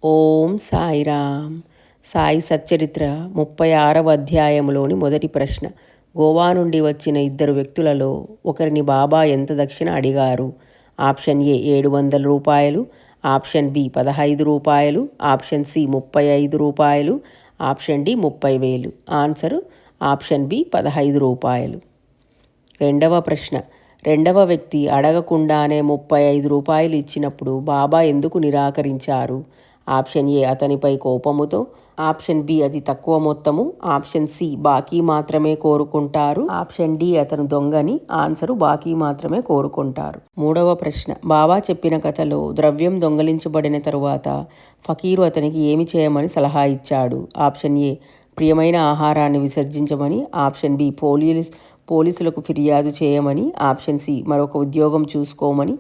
ఓం సాయిరామ్. సాయి సచ్చరిత్ర 36వ అధ్యాయంలోని మొదటి ప్రశ్న. గోవా నుండి వచ్చిన ఇద్దరు వ్యక్తులలో ఒకరిని బాబా ఎంత దక్షిణ అడిగారు? ఆప్షన్ ఏ 700 రూపాయలు, ఆప్షన్ బి 15 రూపాయలు, ఆప్షన్ సి 35 రూపాయలు, option D 30,000. Answer option B 15 రూపాయలు. రెండవ ప్రశ్న. రెండవ వ్యక్తి అడగకుండానే 35 రూపాయలు ఇచ్చినప్పుడు బాబా ఎందుకు నిరాకరించారు? ఆప్షన్ ఏ అతనిపై కోపముతో, ఆప్షన్ బి అది తక్కువ మొత్తము, ఆప్షన్ సి బాకీ మాత్రమే కోరుకుంటారు, ఆప్షన్ డి అతను దొంగని. ఆన్సరు బాకీ మాత్రమే కోరుకుంటారు. మూడవ ప్రశ్న. బాబా చెప్పిన కథలో ద్రవ్యం దొంగలించబడిన తరువాత ఫకీరు అతనికి ఏమి చేయమని సలహా ఇచ్చాడు? ఆప్షన్ ఏ ప్రియమైన ఆహారాన్ని విసర్జించమని, ఆప్షన్ బి పోలీసులకు ఫిర్యాదు చేయమని, ఆప్షన్ సి మరొక ఉద్యోగం చూసుకోమని,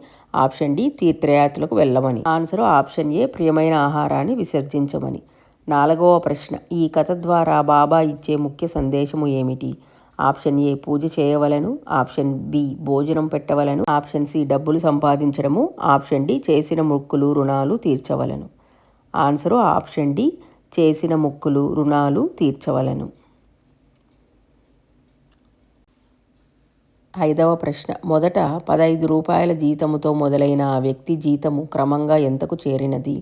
ఆప్షన్ డి తీర్థయాత్రలకు వెళ్ళమని. ఆన్సరు ఆప్షన్ ఏ ప్రియమైన ఆహారాన్ని విసర్జించమని. నాలుగవ ప్రశ్న. ఈ కథ ద్వారా బాబా ఇచ్చే ముఖ్య సందేశము ఏమిటి? ఆప్షన్ ఏ పూజ చేయవలను, ఆప్షన్ బి భోజనం పెట్టవలను, ఆప్షన్ సి డబ్బులు సంపాదించడము, ఆప్షన్ డి చేసిన మొక్కులు రుణాలు తీర్చవలను. ఆన్సరు ఆప్షన్ డి చేసిన మొక్కులు రుణాలు తీర్చవలను. ఐదవ ప్రశ్న. మొదట 15 రూపాయల జీతముతో మొదలైన ఆ వ్యక్తి జీతము క్రమంగా ఎంతకు చేరినది?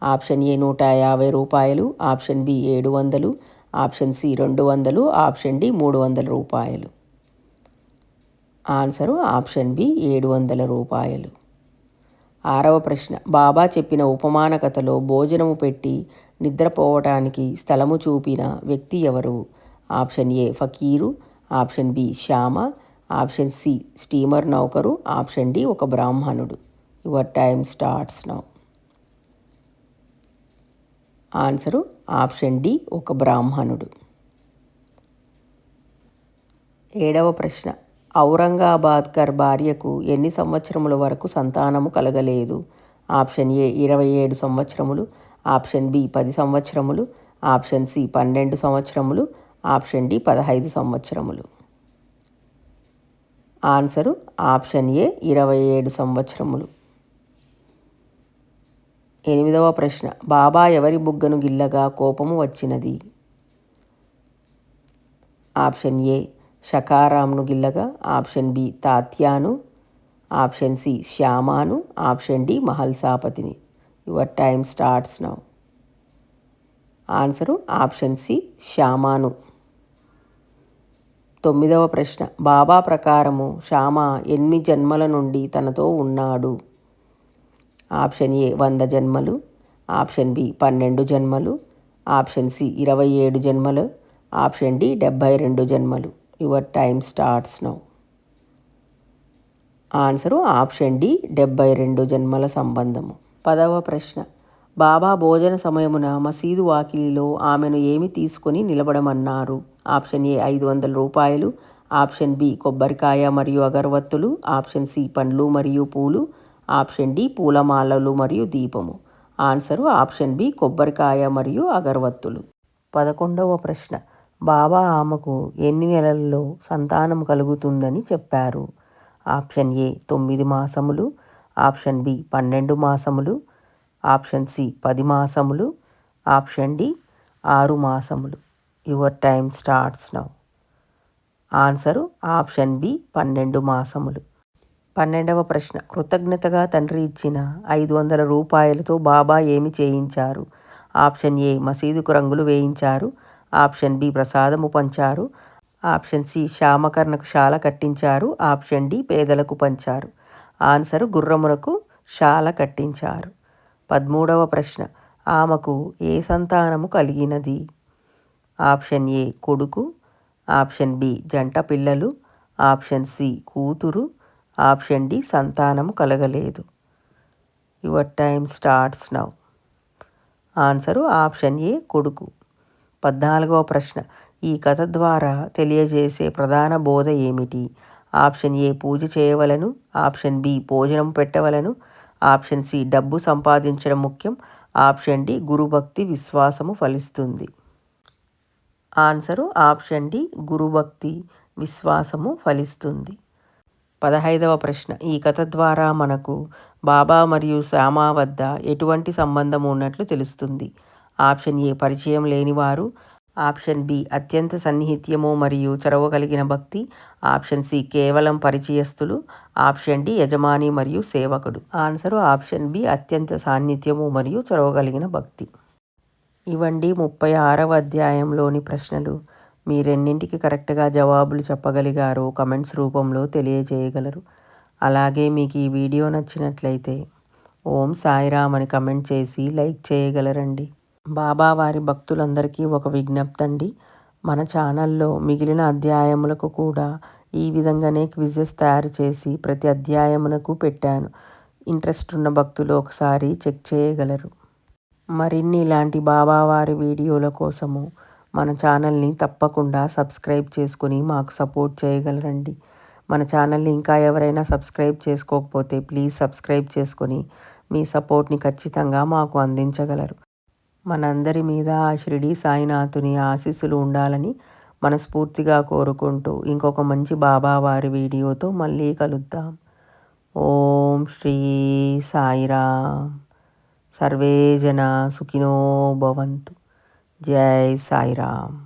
ఆప్షన్ ఏ 150 రూపాయలు, option B 700, option C 200, option D 300 రూపాయలు. ఆన్సరు ఆప్షన్ బి 700 రూపాయలు. ఆరవ ప్రశ్న. బాబా చెప్పిన ఉపమాన కథలో భోజనము పెట్టి నిద్రపోవటానికి స్థలము చూపిన వ్యక్తి ఎవరు? ఆప్షన్ ఏ ఫకీరు, option B Shyama, option C steamer నౌకరు, ఆప్షన్ డి ఒక బ్రాహ్మణుడు. Your time starts now. Answer option D ఒక బ్రాహ్మణుడు. ఏడవ ప్రశ్న. ఔరంగాబాద్కర్ భార్యకు ఎన్ని సంవత్సరముల వరకు సంతానము కలగలేదు? ఆప్షన్ ఏ 27 సంవత్సరములు, ఆప్షన్ బి 10 సంవత్సరములు, ఆప్షన్ సి 12 సంవత్సరములు, ఆప్షన్ డి 15 సంవత్సరములు. ఆన్సరు ఆప్షన్ ఏ 27 సంవత్సరములు. ఎనిమిదవ ప్రశ్న. బాబా ఎవరి బుగ్గను గిల్లగా కోపము వచ్చినది? ఆప్షన్ ఏ షకారాంను గిల్లగా, ఆప్షన్ బి తాత్యాను, ఆప్షన్ సి శ్యామాను, ఆప్షన్ డి మహల్సాపతిని. Your time starts now. Answer option C శ్యామాను. తొమ్మిదవ ప్రశ్న. బాబా ప్రకారము శ్యామ ఎన్ని జన్మల నుండి తనతో ఉన్నాడు? ఆప్షన్ ఏ 100 జన్మలు, ఆప్షన్ బి 12 జన్మలు, ఆప్షన్ సి 27 జన్మలు, ఆప్షన్ డి 72 జన్మలు. Your time starts now. Answer option D 72 జన్మల సంబంధము. 10వ ప్రశ్న. బాబా భోజన సమయమున మసీదు వాకిలిలో ఆమెను ఏమి తీసుకొని నిలబడమన్నారు? ఆప్షన్ ఏ 500 రూపాయలు, ఆప్షన్ బి కొబ్బరికాయ మరియు అగరవత్తులు, ఆప్షన్ సి పండ్లు మరియు పూలు, ఆప్షన్ డి పూలమాలలు మరియు దీపము. ఆన్సరు ఆప్షన్ బి కొబ్బరికాయ మరియు అగరవత్తులు. 11వ ప్రశ్న. బాబా ఆమెకు ఎన్ని నెలల్లో సంతానం కలుగుతుందని చెప్పారు? ఆప్షన్ ఏ 9 మాసములు, ఆప్షన్ బి 12 మాసములు, ఆప్షన్ సి 10 మాసములు, ఆప్షన్ డి 6 మాసములు. Your time starts now. Answer option B 12 మాసములు. 12వ ప్రశ్న. కృతజ్ఞతగా తండ్రి ఇచ్చిన 500 రూపాయలతో బాబా ఏమి చేయించారు? ఆప్షన్ ఏ మసీదుకు రంగులు వేయించారు, ఆప్షన్ బి ప్రసాదము పంచారు, ఆప్షన్ సి శ్యామకర్ణకు శాల కట్టించారు, ఆప్షన్ డి పేదలకు పంచారు. ఆన్సరు గుర్రమునకు శాల కట్టించారు. 13వ ప్రశ్న. ఆమెకు ఏ సంతానము కలిగినది? ఆప్షన్ ఏ కొడుకు, ఆప్షన్ బి జంట పిల్లలు, ఆప్షన్ సి కూతురు, ఆప్షన్ డి సంతానము కలగలేదు. Your time starts now. Answer option A కొడుకు. 14వ ప్రశ్న. ఈ కథ ద్వారా తెలియజేసే ప్రధాన బోధ ఏమిటి? ఆప్షన్ ఏ పూజ చేయవలను, ఆప్షన్ బి భోజనం పెట్టవలను, ఆప్షన్ సి డబ్బు సంపాదించడం ముఖ్యం, ఆప్షన్ డి గురుభక్తి విశ్వాసము ఫలిస్తుంది. ఆన్సరు ఆప్షన్ డి గురుభక్తి విశ్వాసము ఫలిస్తుంది. 15వ ప్రశ్న. ఈ కథ ద్వారా మనకు బాబా మరియు శ్యామ వద్ద ఎటువంటి సంబంధం ఉన్నట్లు తెలుస్తుంది? ఆప్షన్ ఏ పరిచయం లేనివారు, ఆప్షన్ బి అత్యంత సన్నిహిత్యము మరియు చొరవ కలిగిన భక్తి, ఆప్షన్ సి కేవలం పరిచయస్తులు, ఆప్షన్ డి యజమాని మరియు సేవకుడు. ఆన్సరు ఆప్షన్ బి అత్యంత సాన్నిధ్యము మరియు చొరవ కలిగిన భక్తి. ఇవండి 36వ అధ్యాయంలోని ప్రశ్నలు. మీరెన్నింటికి కరెక్ట్గా జవాబులు చెప్పగలిగారో కమెంట్స్ రూపంలో తెలియజేయగలరు. అలాగే మీకు ఈ వీడియో నచ్చినట్లయితే ఓం సాయిరామ్ అని కమెంట్ చేసి లైక్ చేయగలరండి. బాబా వారి భక్తులందరికీ ఒక విజ్ఞప్తి అండి. మన ఛానల్లో మిగిలిన అధ్యాయములకు కూడా ఈ విధంగానే క్విజెస్ తయారు చేసి ప్రతి అధ్యాయమునకు పెట్టాను. ఇంట్రెస్ట్ ఉన్న భక్తులు ఒకసారి చెక్ చేయగలరు. మరిన్ని ఇలాంటి బాబావారి వీడియోల కోసము మన ఛానల్ని తప్పకుండా సబ్స్క్రైబ్ చేసుకుని మాకు సపోర్ట్ చేయగలరండి. మన ఛానల్ని ఇంకా ఎవరైనా సబ్స్క్రైబ్ చేసుకోకపోతే ప్లీజ్ సబ్స్క్రైబ్ చేసుకొని మీ సపోర్ట్ని ఖచ్చితంగా మాకు అందించగలరు. మనందరి మీద ఆ షిరిడి సాయినాథుని ఆశీస్సులు ఉండాలని మనస్ఫూర్తిగా కోరుకుంటూ ఇంకొక మంచి బాబావారి వీడియోతో మళ్ళీ కలుద్దాం. ఓం శ్రీ సాయిరామ్. సర్వే జన సుఖినో భవంతు. జై సాయిరామ్.